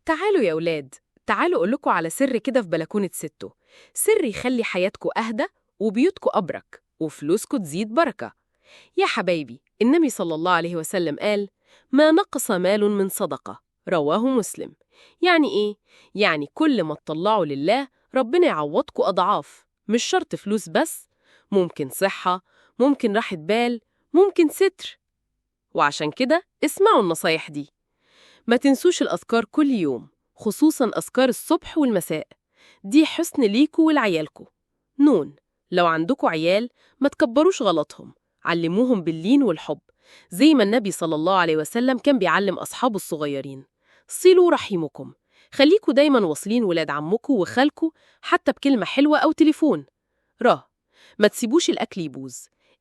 تعالوا يا ولاد، تعالوا أقولكوا على سر كده في بلكونة ستو. سر يخلي حياتكوا أهدى وبيوتكوا أبرك وفلوسكوا تزيد بركة. يا حبايبي، النبي صلى الله عليه وسلم قال: ما نقص مال من صدقة. رواه مسلم. يعني إيه؟ يعني كل ما تطلعوا لله ربنا يعوضكوا أضعاف، مش شرط فلوس بس، ممكن صحة، ممكن راحة بال، ممكن ستر. وعشان كده اسمعوا النصايح دي. ما تنسوش الأذكار كل يوم، خصوصاً أذكار الصبح والمساء، دي حسن ليكوا ولعيالكوا. نون، لو عندكوا عيال ما تكبروش غلطهم، علموهم باللين والحب زي ما النبي صلى الله عليه وسلم كان بيعلم أصحابه الصغيرين. صلوا رحيمكم، خليكوا دايماً واصلين ولاد عمكوا وخالكوا حتى بكلمة حلوة أو تليفون. ما تسيبوش الأكل يبوظ،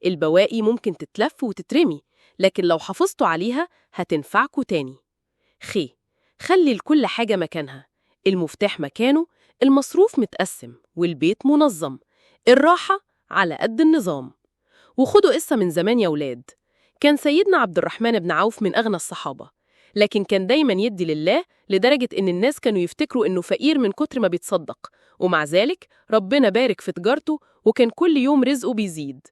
البواقي ممكن تتلف وتترمي، لكن لو حافظتوا عليها هتنفعكوا تاني. خلي لكل حاجة مكانها، المفتاح مكانه، المصروف متقسم والبيت منظم، الراحة على قد النظام. وخدوا قصة من زمان يا ولاد. كان سيدنا عبد الرحمن بن عوف من أغنى الصحابة، لكن كان دايما يدي لله لدرجة إن الناس كانوا يفتكروا إنه فقير من كتر ما بيتصدق، ومع ذلك ربنا بارك في تجارته وكان كل يوم رزقه بيزيد.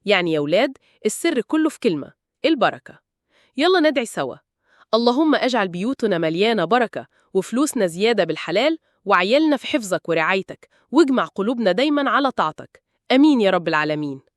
يعني يا ولاد، السر كله في كلمة: البركة. يلا ندعي سوا: اللهم اجعل بيوتنا مليانة بركة وفلوسنا زيادة بالحلال وعيالنا في حفظك ورعايتك، واجمع قلوبنا دايما على طاعتك. أمين يا رب العالمين.